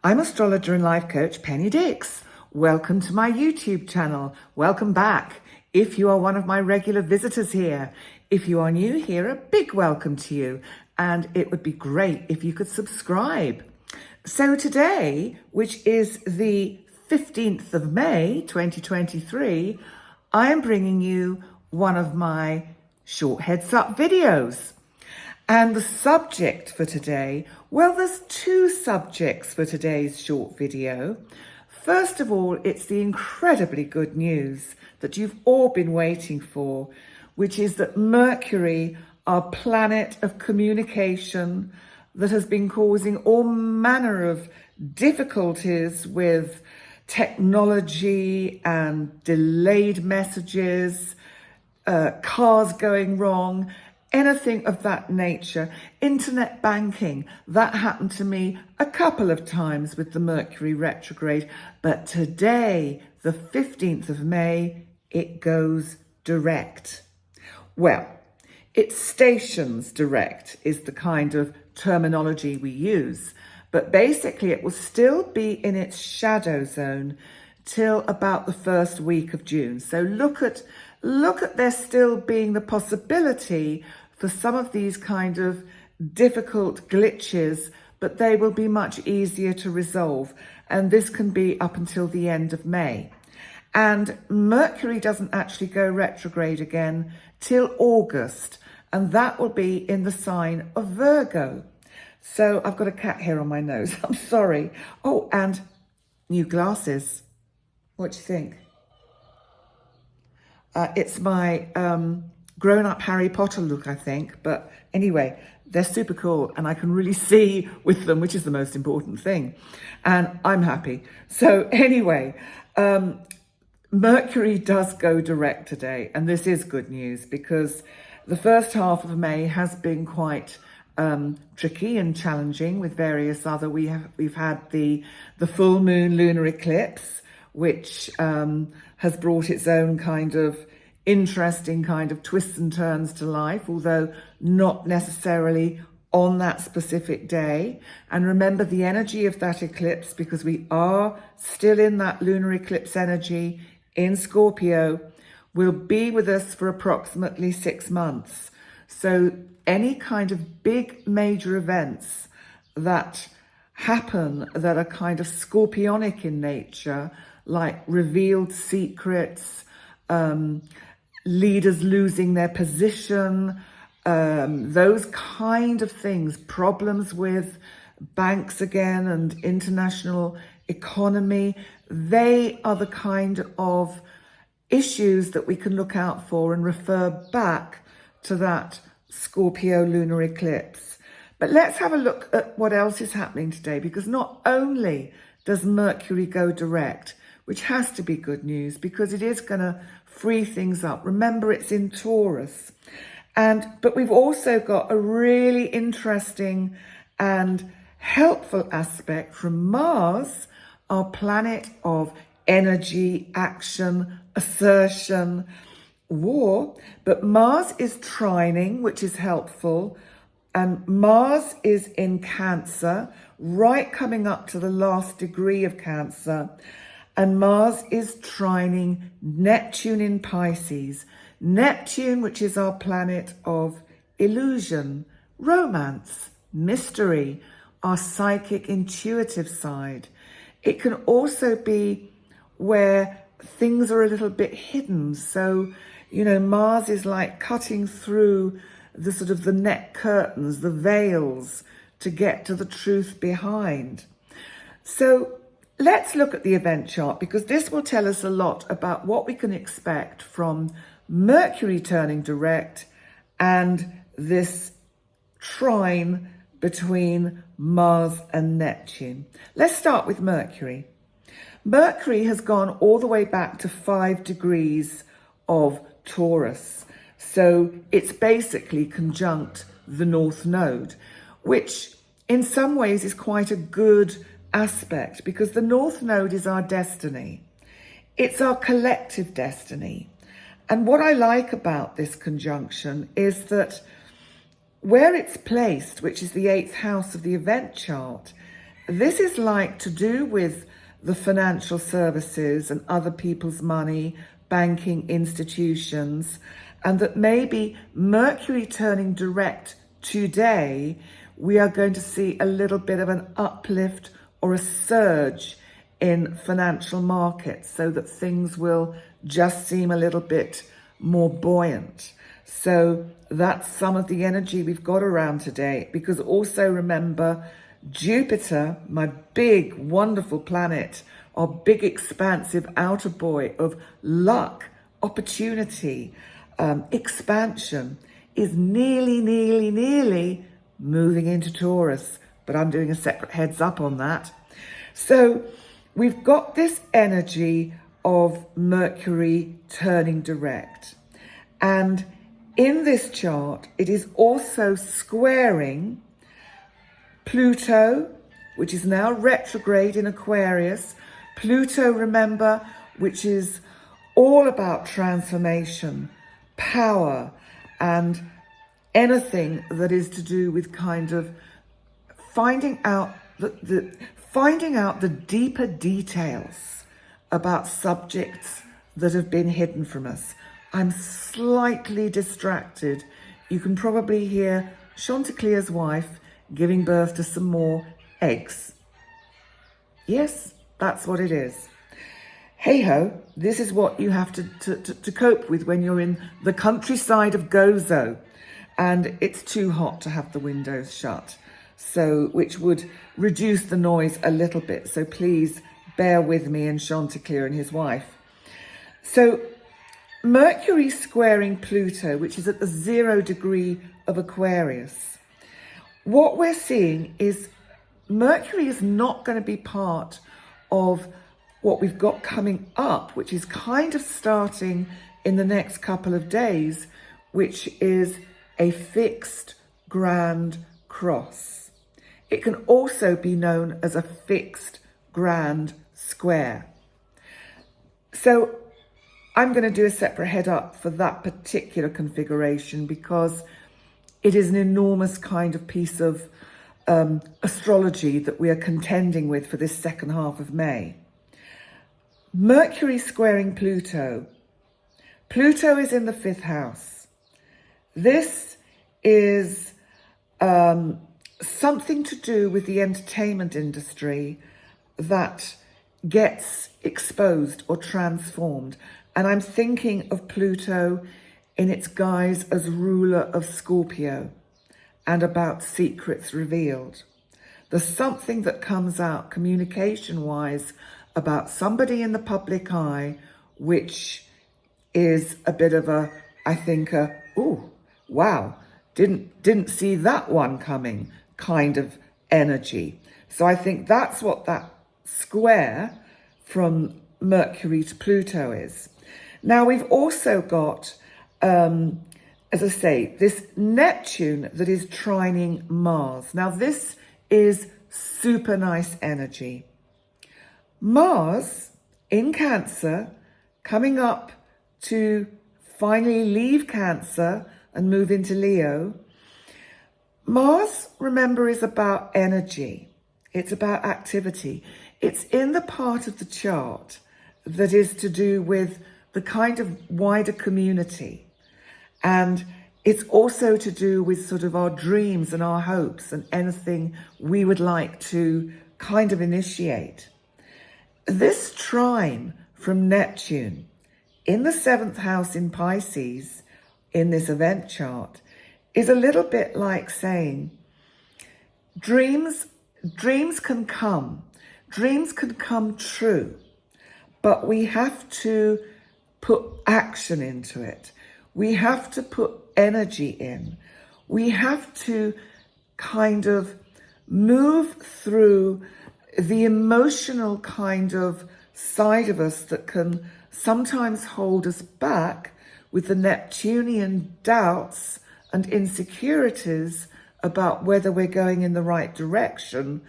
I'm astrologer and life coach Penny Dix. Welcome to my YouTube channel. Welcome back. If you are one of my regular visitors here, if you are new here, a big welcome to you. And it would be great if you could subscribe. So today, which is the 15th of May, 2023, I am bringing you one of my short heads up videos. And the subject for today, well, there's two subjects for today's short video. First of all, it's the incredibly good news that you've all been waiting for, which is that Mercury, our planet of communication that has been causing all manner of difficulties with technology and delayed messages, cars going wrong, anything of that nature, internet banking. That happened to me a couple of times with the Mercury retrograde, but today, the 15th of May, it goes direct. Well, it stations direct is the kind of terminology we use, but basically it will still be in its shadow zone till about the first week of June. So look at there still being the possibility for some of these kind of difficult glitches, but they will be much easier to resolve. And this can be up until the end of May. And Mercury doesn't actually go retrograde again till August, and that will be in the sign of Virgo. So I've got a cat hair on my nose. I'm sorry. Oh, and new glasses. What do you think? It's my grown-up Harry Potter look, I think. But anyway, they're super cool and I can really see with them, which is the most important thing. And I'm happy. So anyway, Mercury does go direct today. And this is good news because the first half of May has been quite tricky and challenging with various other. We've had the full moon lunar eclipse, which has brought its own kind of interesting kind of twists and turns to life, although not necessarily on that specific day. And remember the energy of that eclipse, because we are still in that lunar eclipse energy in Scorpio, will be with us for approximately 6 months. So any kind of big major events that happen that are kind of scorpionic in nature, like revealed secrets, leaders losing their position, those kind of things, problems with banks again and international economy, they are the kind of issues that we can look out for and refer back to that Scorpio lunar eclipse. But let's have a look at what else is happening today, because not only does Mercury go direct, which has to be good news because it is going to free things up. Remember, it's in Taurus. But we've also got a really interesting and helpful aspect from Mars, our planet of energy, action, assertion, war. But Mars is trining, which is helpful. And Mars is in Cancer, right coming up to the last degree of Cancer. And Mars is trining Neptune in Pisces. Neptune, which is our planet of illusion, romance, mystery, our psychic, intuitive side. It can also be where things are a little bit hidden. So, Mars is like cutting through the sort of the net curtains, the veils, to get to the truth behind. So let's look at the event chart, because this will tell us a lot about what we can expect from Mercury turning direct and this trine between Mars and Neptune. Let's start with Mercury. Mercury has gone all the way back to 5 degrees of Taurus. So it's basically conjunct the North Node, which in some ways is quite a good aspect, because the North Node is our destiny. It's our collective destiny. And what I like about this conjunction is that where it's placed, which is the 8th house of the event chart, this is like to do with the financial services and other people's money, banking institutions, and that maybe Mercury turning direct today, we are going to see a little bit of an uplift or a surge in financial markets, so that things will just seem a little bit more buoyant. So that's some of the energy we've got around today, because also remember, Jupiter, my big, wonderful planet, our big, expansive outer boy of luck, opportunity, expansion, is nearly moving into Taurus. But I'm doing a separate heads up on that. So we've got this energy of Mercury turning direct. And in this chart, it is also squaring Pluto, which is now retrograde in Aquarius. Pluto, remember, which is all about transformation, power, and anything that is to do with kind of finding out the deeper details about subjects that have been hidden from us. I'm slightly distracted. You can probably hear Chanticleer's wife giving birth to some more eggs. Yes, that's what it is. Hey ho, this is what you have to cope with when you're in the countryside of Gozo and it's too hot to have the windows shut, so which would reduce the noise a little bit. So please bear with me and Chanticleer and his wife. So Mercury squaring Pluto, which is at the 0 degree of Aquarius. What we're seeing is Mercury is not going to be part of what we've got coming up, which is kind of starting in the next couple of days, which is a fixed grand cross. It can also be known as a fixed grand square. So I'm going to do a separate head up for that particular configuration, because it is an enormous kind of piece of astrology that we are contending with for this second half of May. Mercury squaring Pluto. Pluto is in the 5th house. This is something to do with the entertainment industry that gets exposed or transformed. And I'm thinking of Pluto in its guise as ruler of Scorpio and about secrets revealed. There's something that comes out communication-wise about somebody in the public eye, which is a bit of a, I think, ooh, wow, didn't see that one coming kind of energy. So I think that's what that square from Mercury to Pluto is. Now we've also got, as I say, this Neptune that is trining Mars. Now this is super nice energy. Mars in Cancer, coming up to finally leave Cancer and move into Leo. Mars, remember, is about energy. It's about activity. It's in the part of the chart that is to do with the kind of wider community. And it's also to do with sort of our dreams and our hopes and anything we would like to kind of initiate. This trine from Neptune in the 7th house in Pisces in this event chart is a little bit like saying dreams can come true, but we have to put action into it. We have to put energy in. We have to kind of move through the emotional kind of side of us that can sometimes hold us back with the Neptunian doubts and insecurities about whether we're going in the right direction.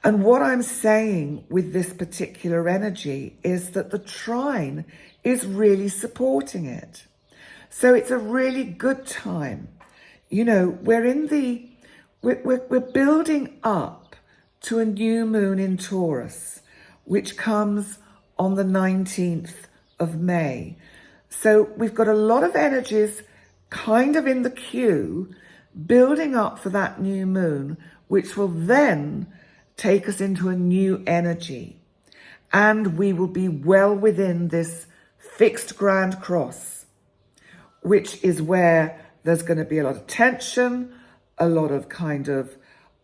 And what I'm saying with this particular energy is that the trine is really supporting it. So it's a really good time. You know, we're building up to a new moon in Taurus, which comes on the 19th of May. So we've got a lot of energies kind of in the queue, building up for that new moon, which will then take us into a new energy. And we will be well within this fixed grand cross, which is where there's going to be a lot of tension, a lot of kind of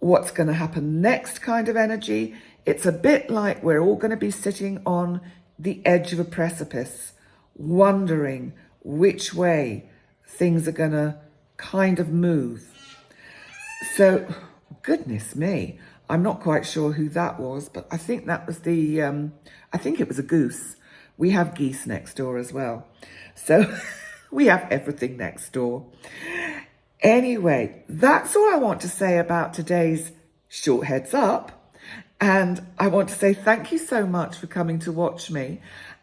what's going to happen next kind of energy. It's a bit like we're all going to be sitting on the edge of a precipice, wondering which way things are going to kind of move. So, goodness me, I'm not quite sure who that was, but I think that was I think it was a goose. We have geese next door as well. So we have everything next door. Anyway, that's all I want to say about today's short heads up. And I want to say thank you so much for coming to watch me.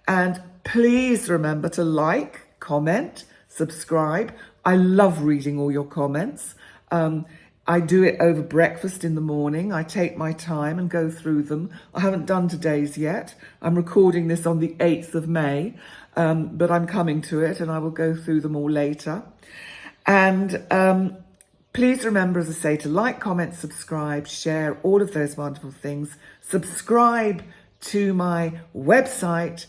And please remember to like, comment, subscribe. I love reading all your comments. I do it over breakfast in the morning. I take my time and go through them. I haven't done today's yet. I'm recording this on the 8th of May, but I'm coming to it and I will go through them all later. And please remember, as I say, to like, comment, subscribe, share, all of those wonderful things. Subscribe to my website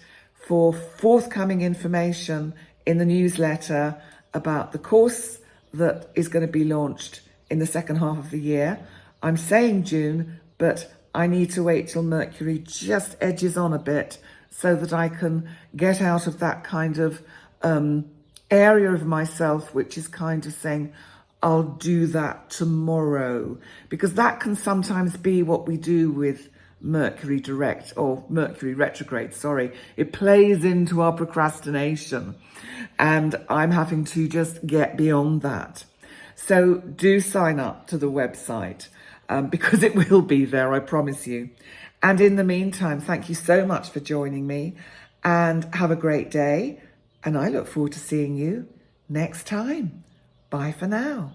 for forthcoming information in the newsletter about the course that is going to be launched in the second half of the year. I'm saying June, but I need to wait till Mercury just edges on a bit so that I can get out of that kind of area of myself, which is kind of saying, I'll do that tomorrow, because that can sometimes be what we do with Mercury Direct or Mercury Retrograde, sorry. It plays into our procrastination and I'm having to just get beyond that. So do sign up to the website because it will be there, I promise you. And in the meantime, thank you so much for joining me and have a great day. And I look forward to seeing you next time. Bye for now.